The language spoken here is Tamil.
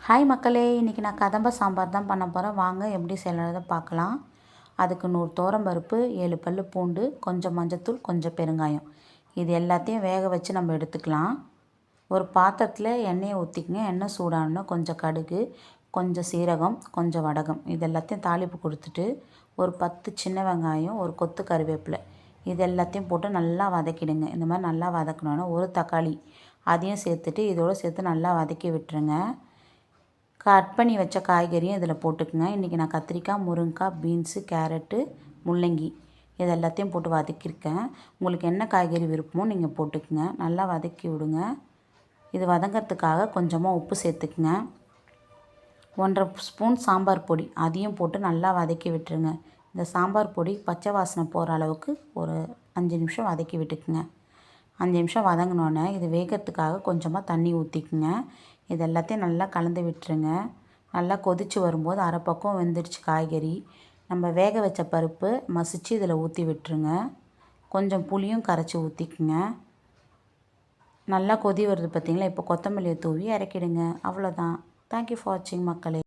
ஹாய் மக்களே, இன்றைக்கி நான் கதம்ப சாம்பார் தான் பண்ண போகிறேன். வாங்க எப்படி செய்யறதை பார்க்கலாம். அதுக்கு 100 துவரம்பருப்பு, 7 பல் பூண்டு, கொஞ்சம் மஞ்சத்தூள், கொஞ்சம் பெருங்காயம், இது எல்லாத்தையும் வேக வச்சு நம்ம எடுத்துக்கலாம். ஒரு பாத்திரத்தில் எண்ணெயை ஊற்றிக்கங்க. எண்ணெய் சூடானோன்னா கொஞ்சம் கடுகு, கொஞ்சம் சீரகம், கொஞ்சம் வடகம், இது எல்லாத்தையும் தாளிப்பு கொடுத்துட்டு ஒரு 10 சின்ன வெங்காயம், ஒரு கொத்து கருவேப்பிலை, இது எல்லாத்தையும் போட்டு நல்லா வதக்கிடுங்க. இந்த மாதிரி நல்லா வதக்கணுன்னா ஒரு தக்காளி அதையும் சேர்த்துட்டு இதோடு சேர்த்து நல்லா வதக்கி விட்டுருங்க. கட் பண்ணி வச்ச காய்கறியும் இதில் போட்டுக்குங்க. இன்றைக்கி நான் கத்திரிக்காய், முருங்கைக்காய், பீன்ஸு, கேரட்டு, முள்ளங்கி இது எல்லாத்தையும் போட்டு வதக்கியிருக்கேன். உங்களுக்கு என்ன காய்கறி விருப்பமோ நீங்கள் போட்டுக்குங்க. நல்லா வதக்கி விடுங்க. இது வதங்கிறதுக்காக கொஞ்சமாக உப்பு சேர்த்துக்குங்க. 1½ ஸ்பூன் சாம்பார் பொடி அதையும் போட்டு நல்லா வதக்கி விட்டுருங்க. இந்த சாம்பார் பொடி பச்சை வாசனை போகிற அளவுக்கு ஒரு 5 நிமிஷம் வதக்கி விட்டுக்குங்க. 5 நிமிஷம் வதங்கினோன்னே இது வேகிறதுக்காக கொஞ்சமாக தண்ணி ஊற்றிக்குங்க. இது எல்லாத்தையும் நல்லா கலந்து விட்டுருங்க. நல்லா கொதித்து வரும்போது அரை பக்கம் வெந்துடுச்சு காய்கறி. நம்ம வேக வச்ச பருப்பு மசித்து இதில் ஊற்றி விட்டுருங்க. கொஞ்சம் புளியும் கரைச்சி ஊற்றிக்குங்க. நல்லா கொதி வருது பார்த்திங்களா. இப்போ கொத்தமல்லியை தூவி இறக்கிடுங்க. அவ்வளோதான். தேங்க்யூ ஃபார் வாட்சிங் மக்களே.